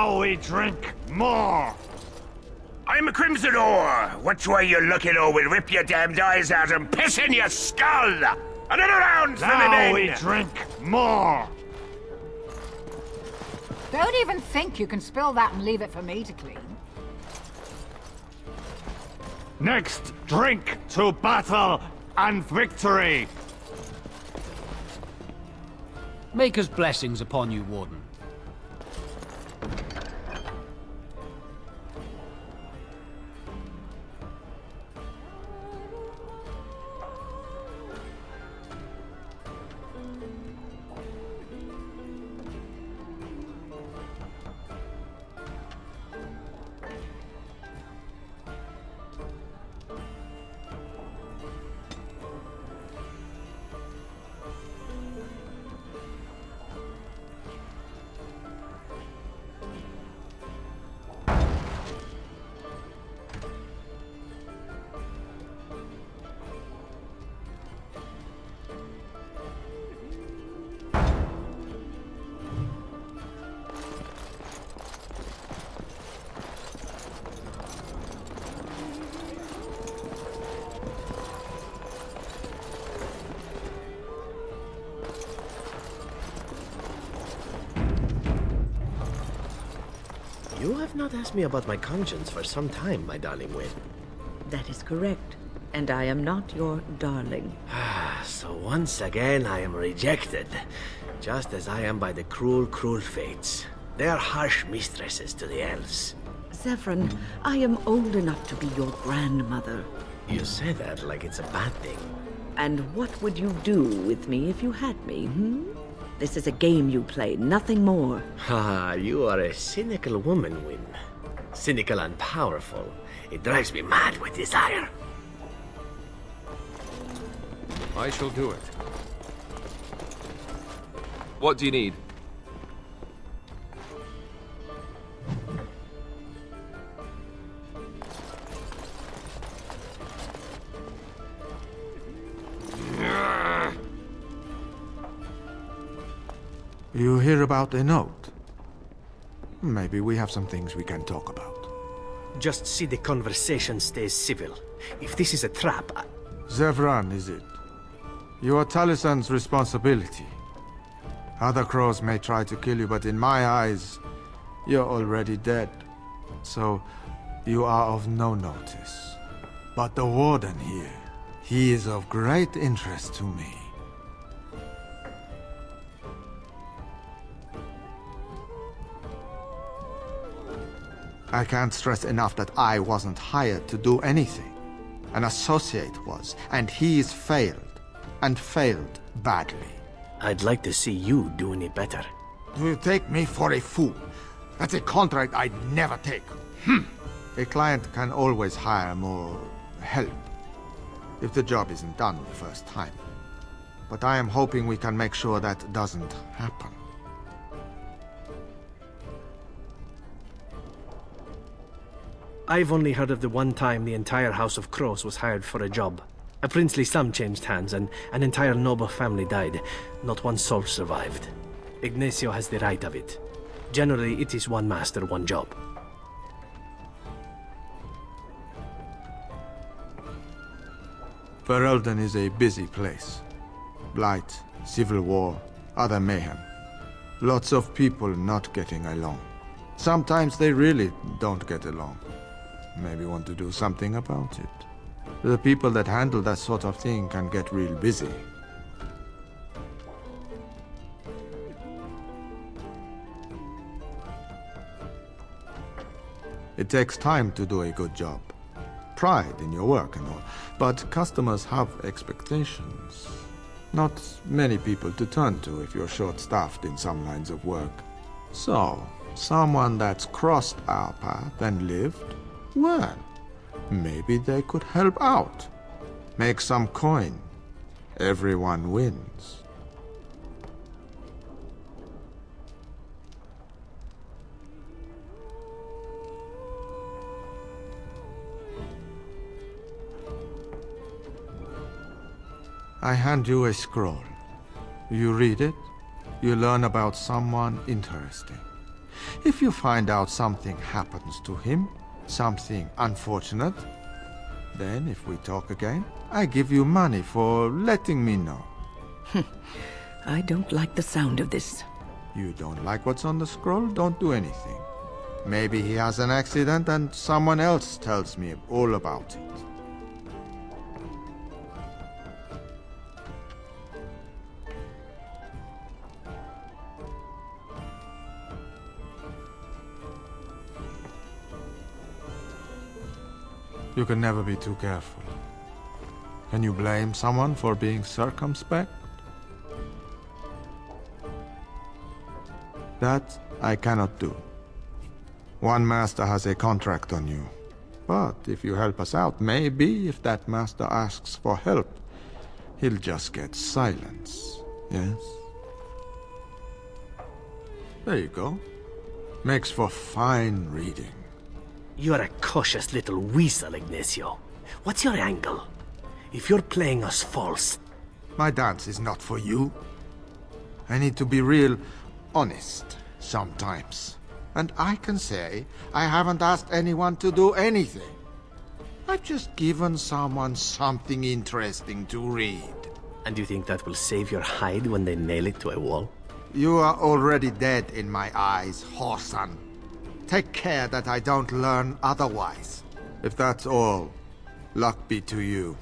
Now we drink more! I'm a Crimson Ore. Which way you looking, or we'll rip your damned eyes out and piss in your skull! Another round for me Now men! we drink more! Don't even think you can spill that and leave it for me to clean. Next, drink to battle and victory! Maker's blessings upon you, Warden. You have not asked me about my conscience for some time, my darling Wynne. That is correct. And I am not your darling. So once again I am rejected. Just as I am by the cruel, cruel fates. They are harsh mistresses to the elves. Zevran, I am old enough to be your grandmother. You say that like it's a bad thing. And what would you do with me if you had me, hmm? This is a game you play, nothing more. Ha, you are a cynical woman, Wynne. Cynical and powerful. It drives me mad with desire. I shall do it. What do you need? You hear about the note? Maybe we have some things we can talk about. Just see the conversation stays civil. If this is a trap, Zevran, is it? You are Talisan's responsibility. Other crows may try to kill you, but in my eyes, you're already dead. So, you are of no notice. But the Warden here, he is of great interest to me. I can't stress enough that I wasn't hired to do anything. An associate was, and he's failed. And failed badly. I'd like to see you do any better. Do you take me for a fool? That's a contract I'd never take. A client can always hire more help if the job isn't done the first time. But I am hoping we can make sure that doesn't happen. I've only heard of the one time the entire House of Crows was hired for a job. A princely sum changed hands, and an entire noble family died. Not one soul survived. Ignacio has the right of it. Generally, it is one master, one job. Ferelden is a busy place. Blight, civil war, other mayhem. Lots of people not getting along. Sometimes they really don't get along. Maybe want to do something about it. The people that handle that sort of thing can get real busy. It takes time to do a good job. Pride in your work and all. But customers have expectations. Not many people to turn to if you're short-staffed in some lines of work. So, someone that's crossed our path and lived, well, maybe they could help out. Make some coin. Everyone wins. I hand you a scroll. You read it, you learn about someone interesting. If you find out something happens to him, something unfortunate, then if we talk again, I give you money for letting me know. I don't like the sound of this. You don't like what's on the scroll? Don't do anything. Maybe he has an accident and someone else tells me all about it. You can never be too careful. Can you blame someone for being circumspect? That I cannot do. One master has a contract on you. But if you help us out, maybe if that master asks for help, he'll just get silence. Yes? There you go. Makes for fine reading. You're a cautious little weasel, Ignacio. What's your angle? If you're playing us false... My dance is not for you. I need to be real honest sometimes. And I can say I haven't asked anyone to do anything. I've just given someone something interesting to read. And you think that will save your hide when they nail it to a wall? You are already dead in my eyes, Horsan. Take care that I don't learn otherwise. If that's all, luck be to you.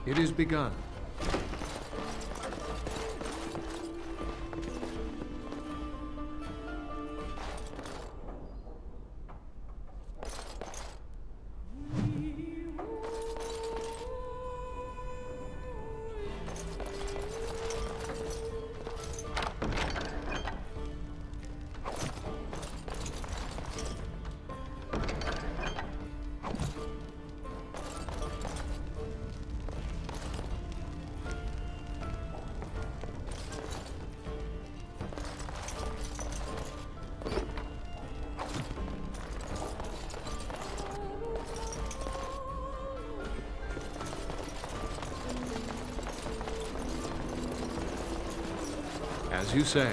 It is begun. As you say.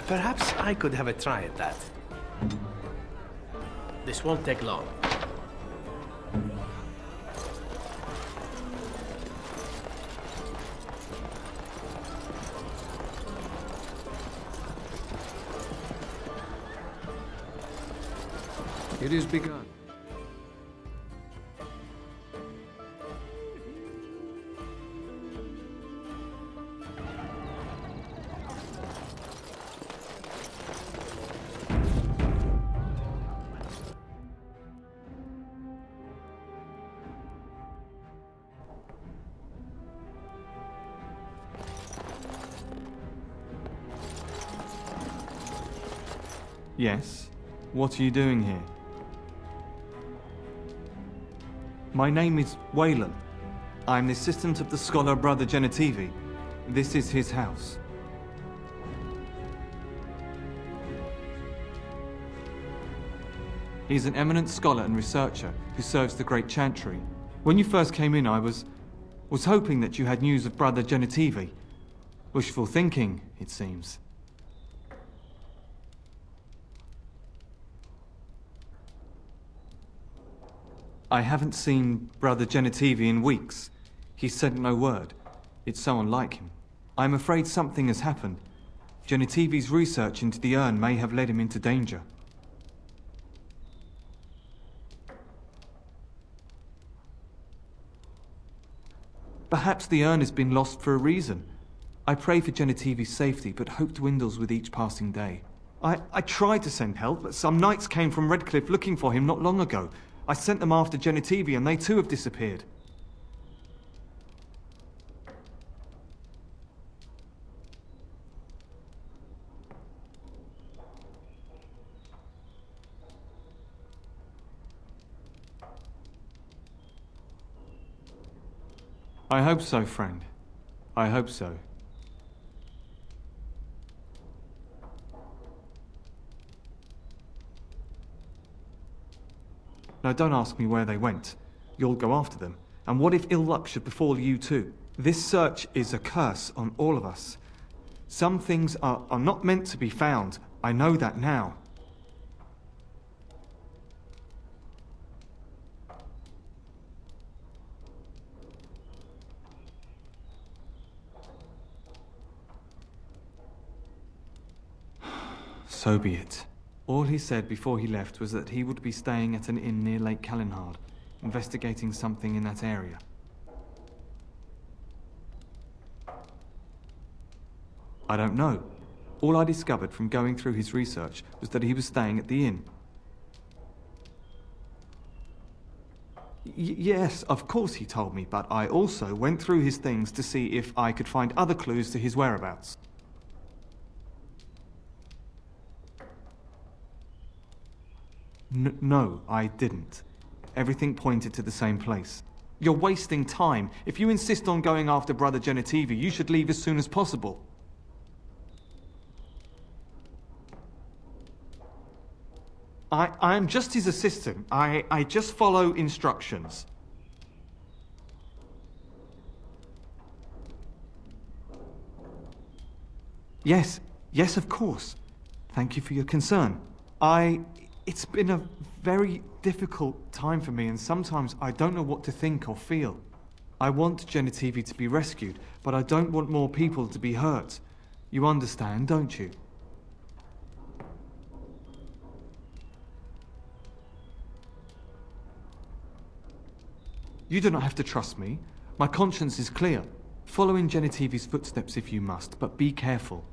Perhaps I could have a try at that. This won't take long. It is begun. Yes? What are you doing here? My name is Waylon. I'm the assistant of the scholar Brother Genitivi. This is his house. He's an eminent scholar and researcher who serves the Great Chantry. When you first came in, I was hoping that you had news of Brother Genitivi. Wishful thinking, it seems. I haven't seen Brother Genitivi in weeks. He sent no word. It's so unlike him. I'm afraid something has happened. Genitivi's research into the urn may have led him into danger. Perhaps the urn has been lost for a reason. I pray for Genitivi's safety, but hope dwindles with each passing day. I tried to send help, but some knights came from Redcliffe looking for him not long ago. I sent them after Genitivi, and they too have disappeared. I hope so, friend. I hope so. Now don't ask me where they went. You'll go after them. And what if ill luck should befall you too? This search is a curse on all of us. Some things are not meant to be found. I know that now. So be it. All he said before he left was that he would be staying at an inn near Lake Calenhard, investigating something in that area. I don't know. All I discovered from going through his research was that he was staying at the inn. Yes, of course he told me, but I also went through his things to see if I could find other clues to his whereabouts. No, I didn't. Everything pointed to the same place. You're wasting time. If you insist on going after Brother Genetivi, you should leave as soon as possible. I am just his assistant. I just follow instructions. Yes, of course. Thank you for your concern. It's been a very difficult time for me, and sometimes I don't know what to think or feel. I want Genetivi to be rescued, but I don't want more people to be hurt. You understand, don't you? You do not have to trust me. My conscience is clear. Follow in Genetivi's footsteps if you must, but be careful.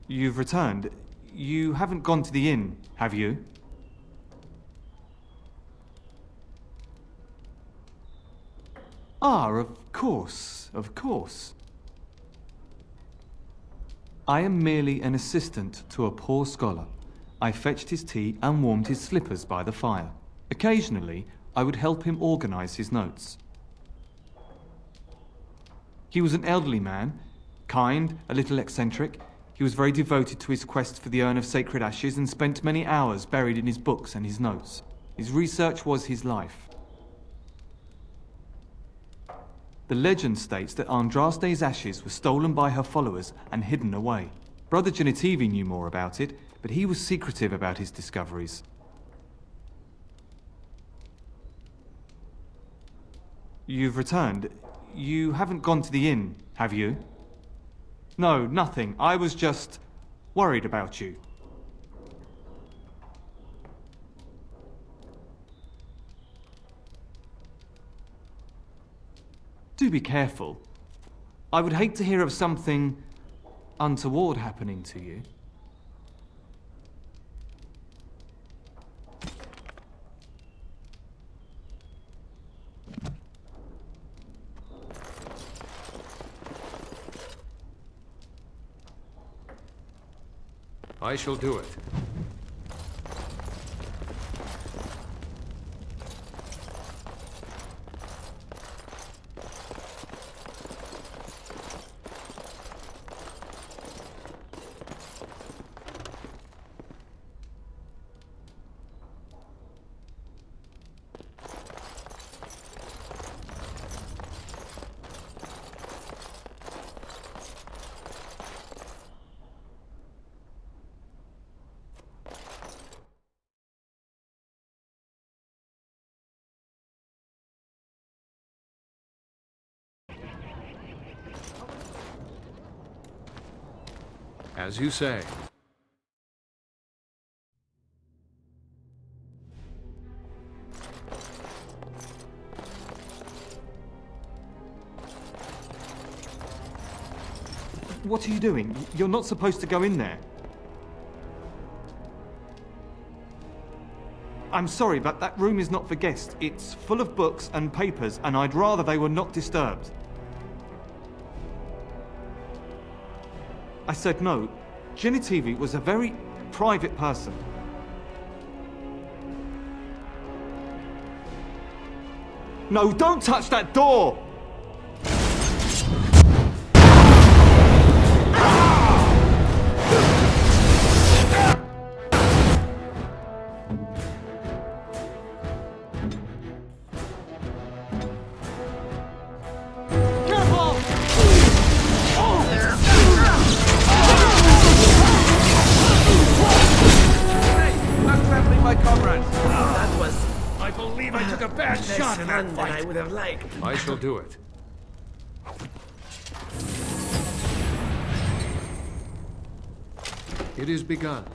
You've returned. You haven't gone to the inn, have you? Ah, of course, of course. I am merely an assistant to a poor scholar. I fetched his tea and warmed his slippers by the fire. Occasionally, I would help him organize his notes. He was an elderly man, kind, a little eccentric. He was very devoted to his quest for the urn of sacred ashes and spent many hours buried in his books and his notes. His research was his life. The legend states that Andraste's ashes were stolen by her followers and hidden away. Brother Genetivi knew more about it, but he was secretive about his discoveries. You've returned. You haven't gone to the inn, have you? No, nothing. I was just worried about you. Do be careful. I would hate to hear of something untoward happening to you. I shall do it. As you say. What are you doing? You're not supposed to go in there. I'm sorry, but that room is not for guests. It's full of books and papers, and I'd rather they were not disturbed. I said no. Genetivi was a very private person. No, don't touch that door! done than I would have liked. I shall do it. It is begun.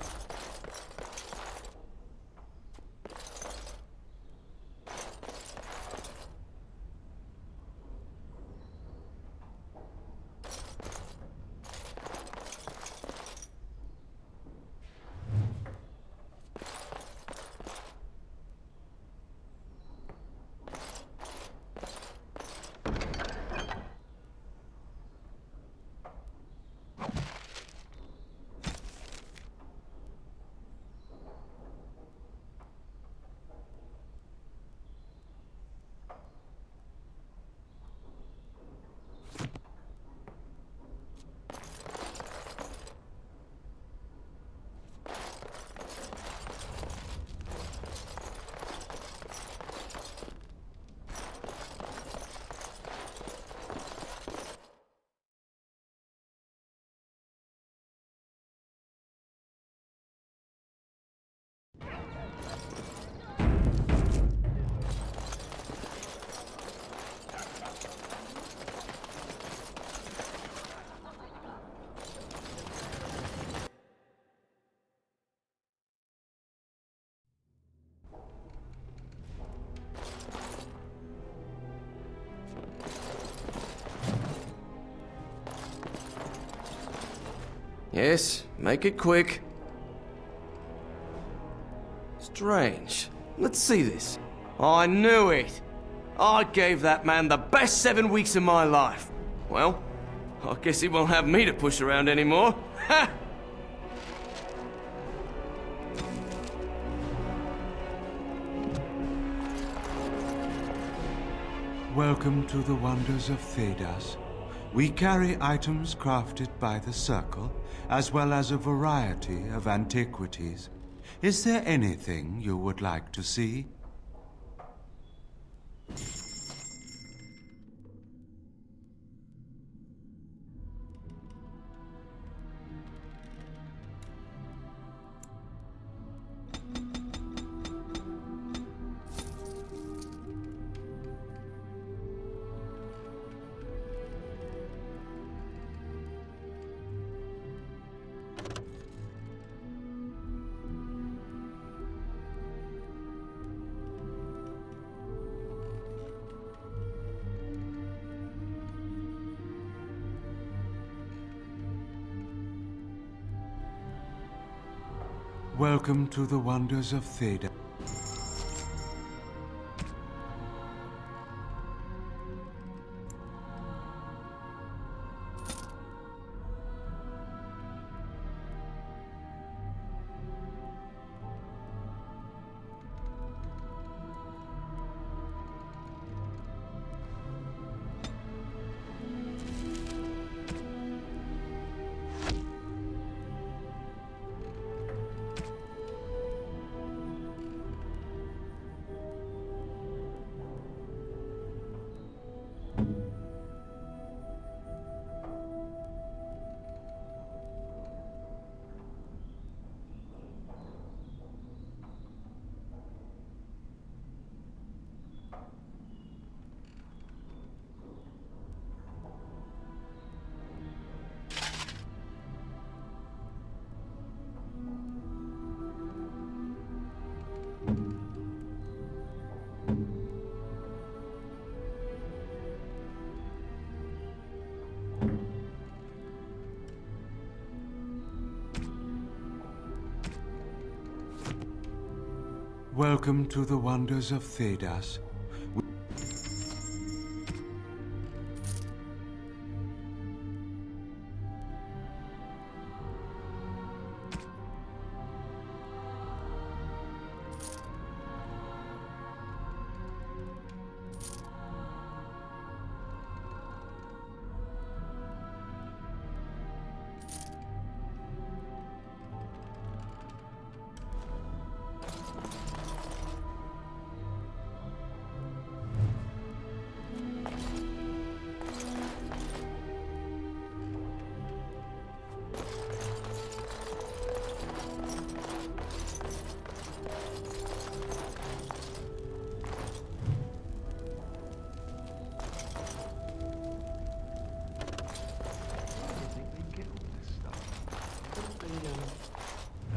Yes, make it quick. Strange. Let's see this. I knew it! I gave that man the best 7 weeks of my life. Well, I guess he won't have me to push around anymore. Ha! Welcome to the wonders of Thedas. We carry items crafted by the Circle, as well as a variety of antiquities. Is there anything you would like to see? Welcome to the wonders of Thedas. Welcome to the wonders of Thedas.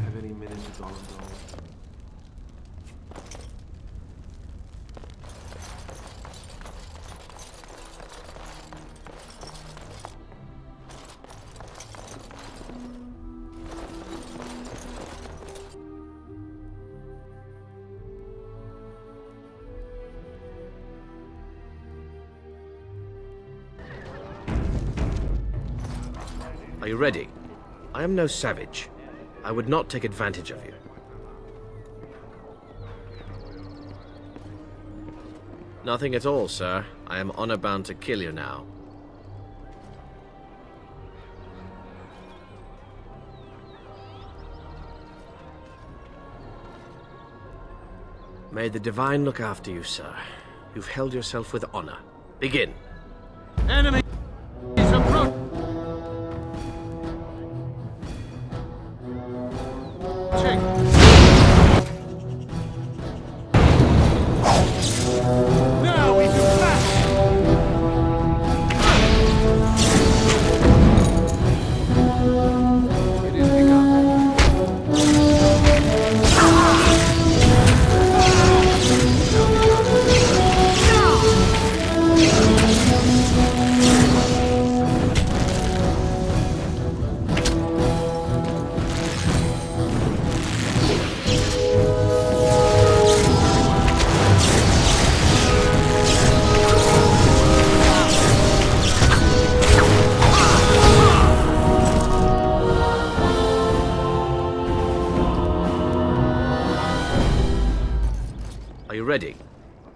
have any minute to go and go. Are you ready? I am no savage. I would not take advantage of you. Nothing at all, sir. I am honor-bound to kill you now. May the Divine look after you, sir. You've held yourself with honor. Begin. Enemy is approaching. Now we do It is begun. Are you ready?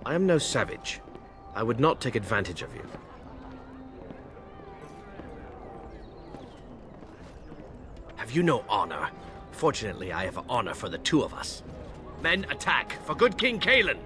I am no savage. I would not take advantage of you. Have you no honor? Fortunately, I have honor for the two of us. Men, attack! For good King Kalen!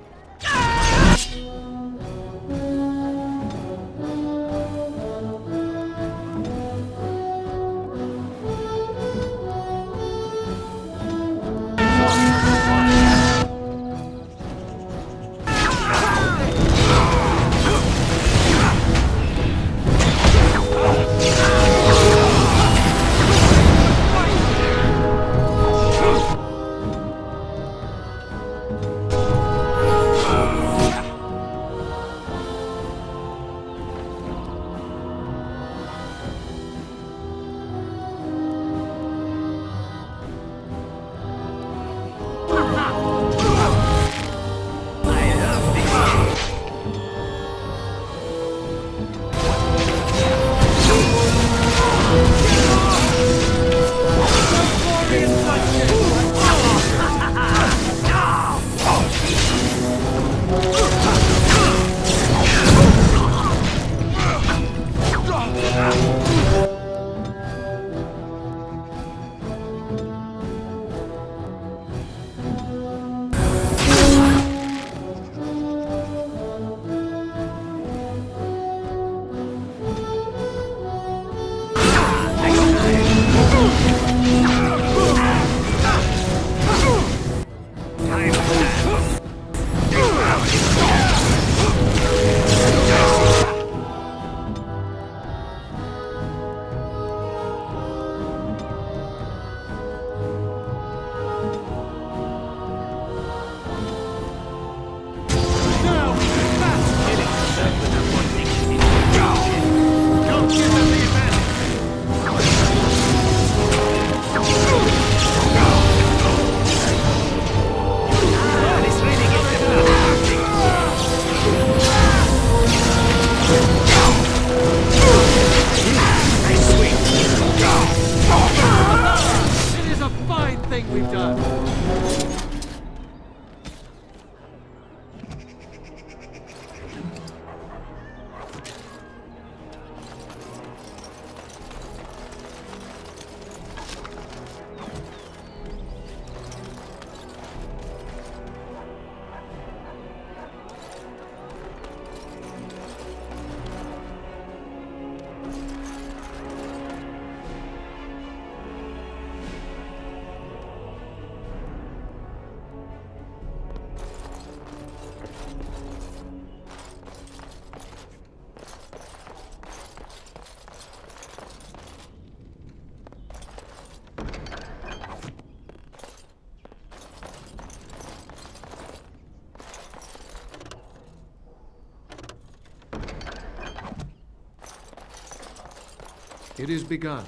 It is begun.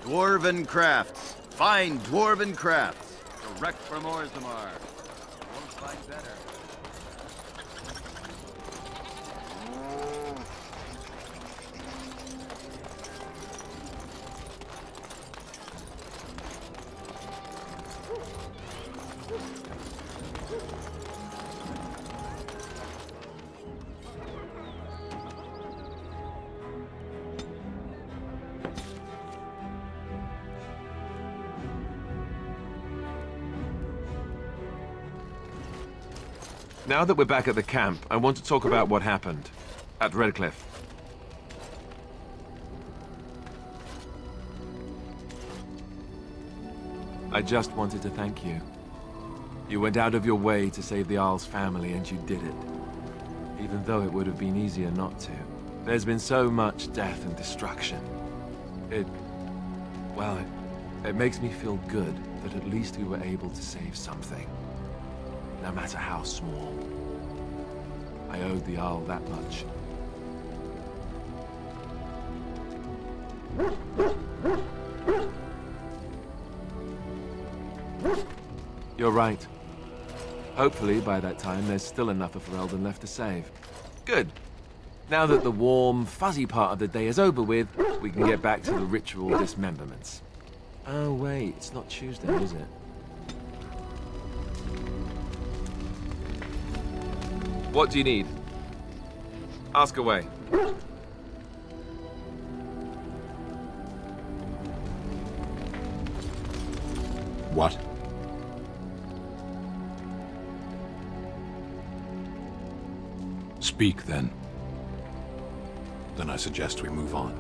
Dwarven crafts. Fine dwarven crafts. Direct from Orzammar. Won't find better. Now that we're back at the camp, I want to talk about what happened at Redcliffe. I just wanted to thank you. You went out of your way to save the Arl's family, and you did it. Even though it would have been easier not to. There's been so much death and destruction. It makes me feel good that at least we were able to save something. No matter how small. I owed the Arl that much. You're right. Hopefully, by that time, there's still enough of Ferelden left to save. Good. Now that the warm, fuzzy part of the day is over with, we can get back to the ritual dismemberments. Oh wait, it's not Tuesday, is it? What do you need? Ask away. What? Speak, then. Then I suggest we move on.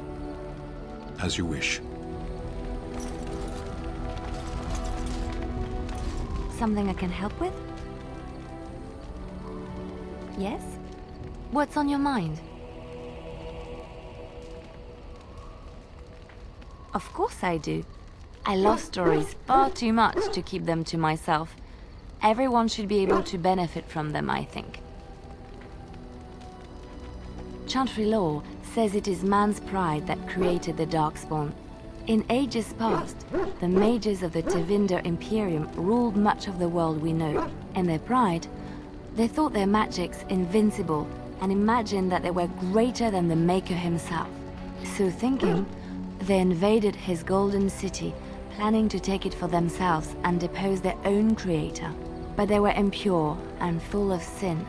As you wish. Something I can help with? Yes? What's on your mind? Of course I do. I love stories far too much to keep them to myself. Everyone should be able to benefit from them, I think. Chantry lore says it is man's pride that created the Darkspawn. In ages past, the mages of the Tevinder Imperium ruled much of the world we know. In their pride, they thought their magics invincible and imagined that they were greater than the Maker himself. So thinking, they invaded his golden city, planning to take it for themselves and depose their own creator. But they were impure and full of sin.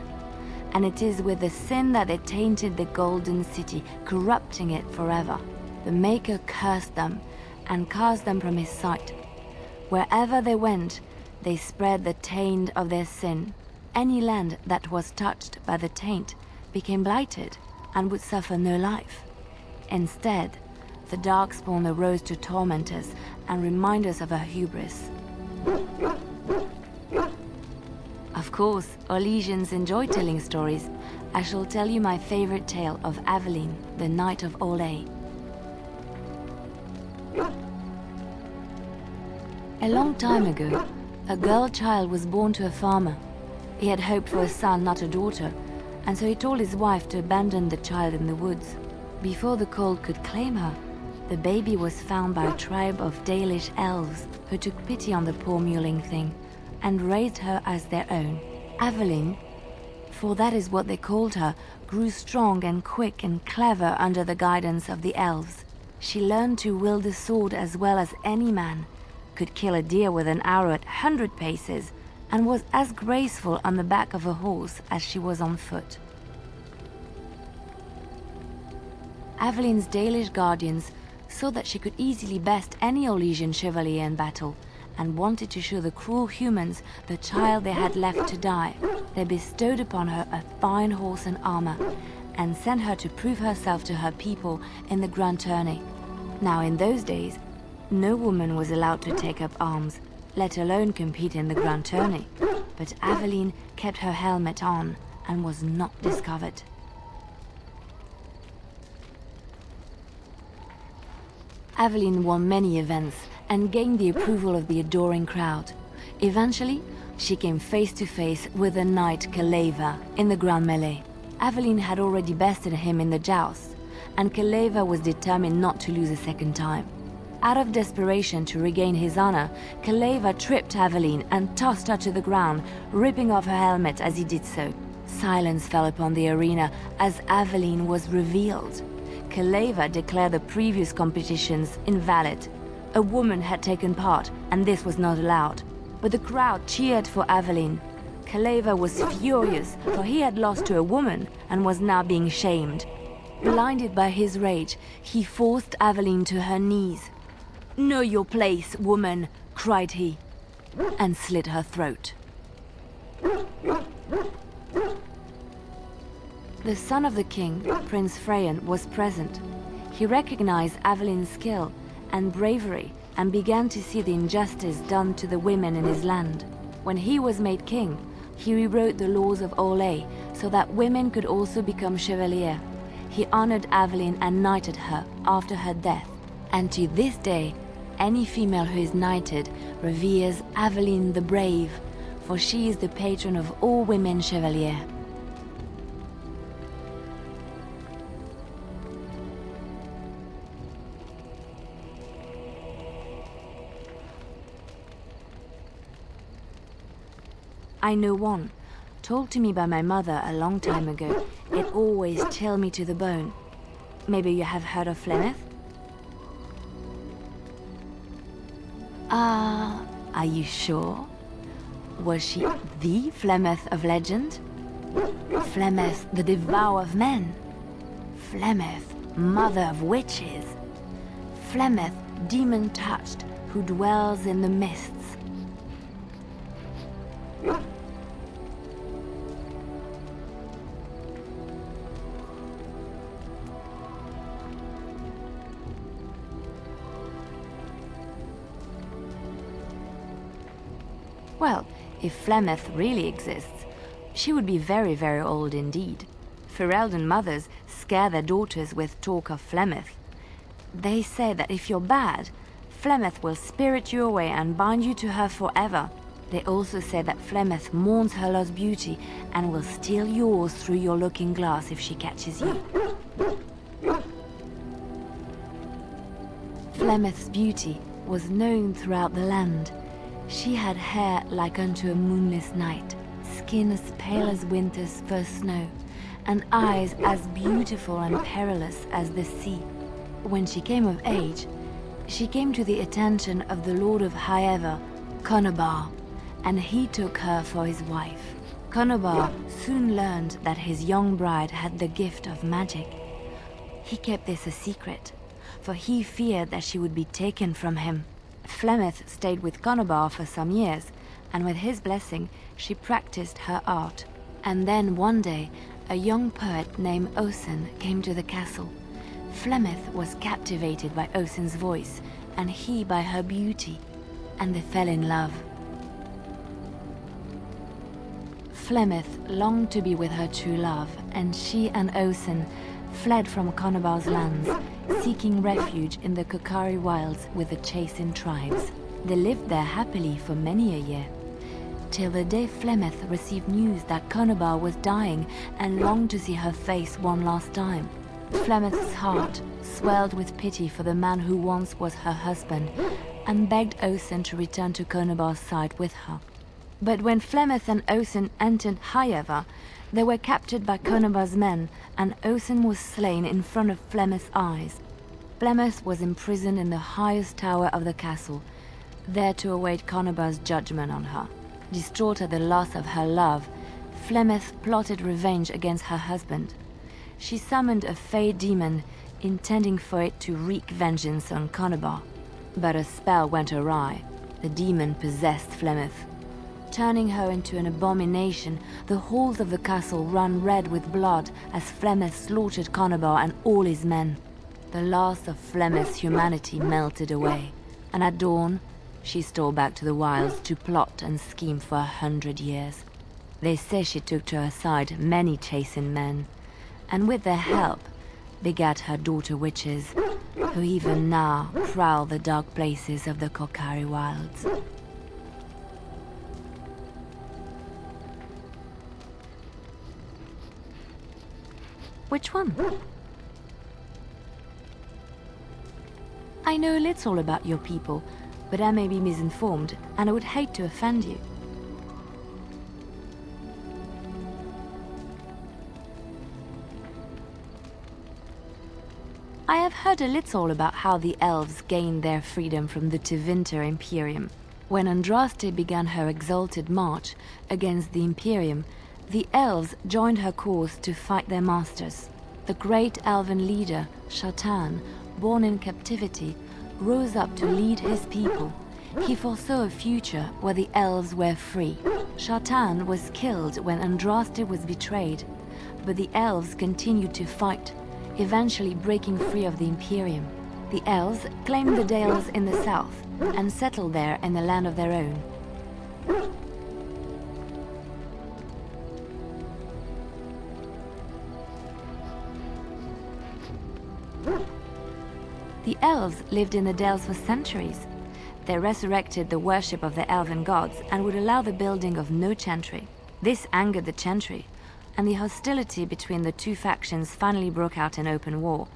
And it is with the sin that they tainted the golden city, corrupting it forever. The Maker cursed them and cast them from his sight. Wherever they went, they spread the taint of their sin. Any land that was touched by the taint became blighted and would suffer no life. Instead, the Darkspawn arose to torment us and remind us of our hubris. Of course, Orlesians enjoy telling stories. I shall tell you my favorite tale of Aveline, the Knight of Orlais. A long time ago, a girl child was born to a farmer. He had hoped for a son, not a daughter, and so he told his wife to abandon the child in the woods. Before the cold could claim her, the baby was found by a tribe of Dalish elves who took pity on the poor mewling thing and raised her as their own. Aveline, for that is what they called her, grew strong and quick and clever under the guidance of the elves. She learned to wield the sword as well as any man, could kill a deer with an arrow at 100 paces, and was as graceful on the back of a horse as she was on foot. Aveline's Dalish guardians saw that she could easily best any Orlesian chevalier in battle, and wanted to show the cruel humans the child they had left to die. They bestowed upon her a fine horse and armor, and sent her to prove herself to her people in the grand tourney. Now in those days, no woman was allowed to take up arms, let alone compete in the Grand Tourney. But Aveline kept her helmet on and was not discovered. Aveline won many events and gained the approval of the adoring crowd. Eventually, she came face to face with the knight Kaleva in the Grand Melee. Aveline had already bested him in the joust, and Kaleva was determined not to lose a second time. Out of desperation to regain his honor, Kaleva tripped Aveline and tossed her to the ground, ripping off her helmet as he did so. Silence fell upon the arena as Aveline was revealed. Kaleva declared the previous competitions invalid. A woman had taken part, and this was not allowed. But the crowd cheered for Aveline. Kaleva was furious, for he had lost to a woman and was now being shamed. Blinded by his rage, he forced Aveline to her knees. "Know your place, woman," cried he, and slit her throat. The son of the king, Prince Freyan, was present. He recognized Aveline's skill and bravery and began to see the injustice done to the women in his land. When he was made king, he rewrote the laws of Orlais so that women could also become chevalier. He honored Aveline and knighted her after her death. And to this day, any female who is knighted reveres Aveline the Brave, for she is the patron of all women chevalier. I know one, told to me by my mother a long time ago. It always chilled me to the bone. Maybe you have heard of Flemeth? Are you sure? Was she the Flemeth of legend? Flemeth, the devourer of men? Flemeth, mother of witches? Flemeth, demon-touched, who dwells in the mists? Well, if Flemeth really exists, she would be very, very old indeed. Ferelden mothers scare their daughters with talk of Flemeth. They say that if you're bad, Flemeth will spirit you away and bind you to her forever. They also say that Flemeth mourns her lost beauty and will steal yours through your looking glass if she catches you. Flemeth's beauty was known throughout the land. She had hair like unto a moonless night, skin as pale as winter's first snow, and eyes as beautiful and perilous as the sea. When she came of age, she came to the attention of the Lord of Highever, Conobar, and he took her for his wife. Conobar soon learned that his young bride had the gift of magic. He kept this a secret, for he feared that she would be taken from him. Flemeth stayed with Conobar for some years, and with his blessing, she practiced her art. And then one day, a young poet named Osen came to the castle. Flemeth was captivated by Osen's voice, and he by her beauty, and they fell in love. Flemeth longed to be with her true love, and she and Osen fled from Conobar's lands, seeking refuge in the Kokari wilds with the Chasing tribes. They lived there happily for many a year, till the day Flemeth received news that Conobar was dying and longed to see her face one last time. Flemeth's heart swelled with pity for the man who once was her husband, and begged Osen to return to Conobar's side with her. But when Flemeth and Osen entered Highever, they were captured by Conobar's men, and Osen was slain in front of Flemeth's eyes. Flemeth was imprisoned in the highest tower of the castle, there to await Conobar's judgment on her. Distraught at the loss of her love, Flemeth plotted revenge against her husband. She summoned a fey demon, intending for it to wreak vengeance on Conobar. But a spell went awry. The demon possessed Flemeth. Turning her into an abomination, the halls of the castle ran red with blood as Flemeth slaughtered Conobar and all his men. The last of Flemeth's humanity melted away, and at dawn, she stole back to the wilds to plot and scheme for 100 years. They say she took to her side many chastened men, and with their help begat her daughter witches, who even now prowl the dark places of the Korcari wilds. Which one? I know little about your people, but I may be misinformed, and I would hate to offend you. I have heard a little about how the elves gained their freedom from the Tevinter Imperium. When Andraste began her exalted march against the Imperium, the elves joined her cause to fight their masters. The great elven leader, Shatan, born in captivity, rose up to lead his people. He foresaw a future where the elves were free. Shatan was killed when Andraste was betrayed, but the elves continued to fight, eventually breaking free of the Imperium. The elves claimed the Dales in the south and settled there in a land of their own. The elves lived in the Dales for centuries. They resurrected the worship of the elven gods and would allow the building of no chantry. This angered the chantry, and the hostility between the two factions finally broke out in open war.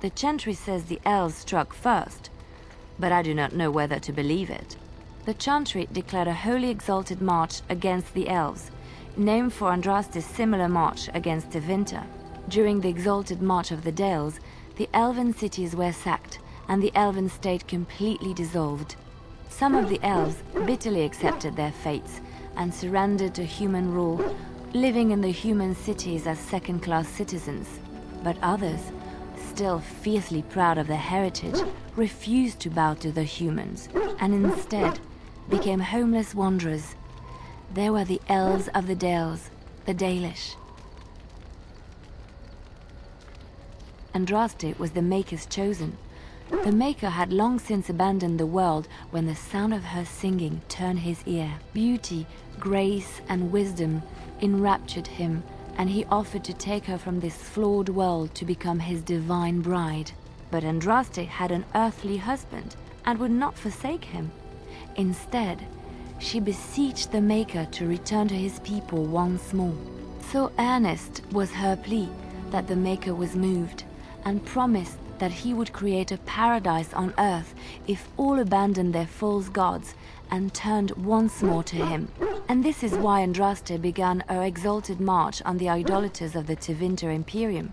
The chantry says the elves struck first, but I do not know whether to believe it. The chantry declared a wholly exalted march against the elves, named for Andraste's similar march against Tevinter. During the exalted march of the Dales, the elven cities were sacked, and the elven state completely dissolved. Some of the elves bitterly accepted their fates and surrendered to human rule, living in the human cities as second-class citizens. But others, still fiercely proud of their heritage, refused to bow to the humans, and instead became homeless wanderers. They were the elves of the Dales, the Dalish. Andraste was the Maker's chosen. The Maker had long since abandoned the world when the sound of her singing turned his ear. Beauty, grace, and wisdom enraptured him, and he offered to take her from this flawed world to become his divine bride. But Andraste had an earthly husband and would not forsake him. Instead, she beseeched the Maker to return to his people once more. So earnest was her plea that the Maker was moved, and promised that he would create a paradise on earth if all abandoned their false gods and turned once more to him. And this is why Andraste began her exalted march on the idolaters of the Tevinter Imperium.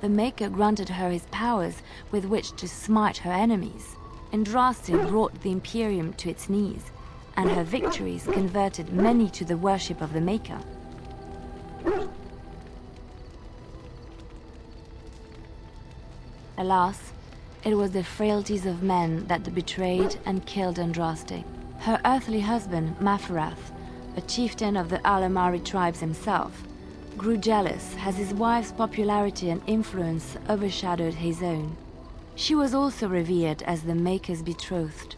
The Maker granted her his powers with which to smite her enemies. Andraste brought the Imperium to its knees, and her victories converted many to the worship of the Maker. Alas, it was the frailties of men that betrayed and killed Andraste. Her earthly husband, Maferath, a chieftain of the Alamari tribes himself, grew jealous as his wife's popularity and influence overshadowed his own. She was also revered as the Maker's betrothed,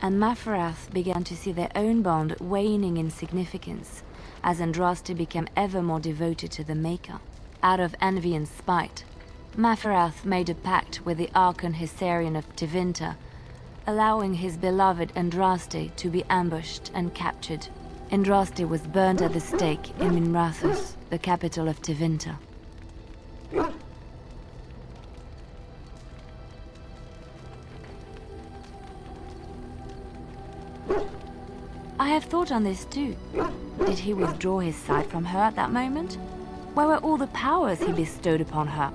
and Maferath began to see their own bond waning in significance as Andraste became ever more devoted to the Maker. Out of envy and spite, Maferath made a pact with the Archon Hysarian of Tevinter, allowing his beloved Andraste to be ambushed and captured. Andraste was burned at the stake in Minrathous, the capital of Tevinter. I have thought on this too. Did he withdraw his sight from her at that moment? Where were all the powers he bestowed upon her?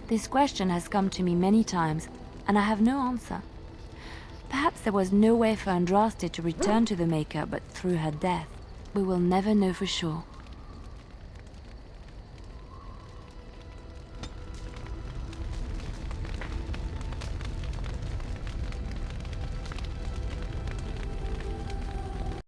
This question has come to me many times, and I have no answer. Perhaps there was no way for Andraste to return to the Maker but through her death. We will never know for sure.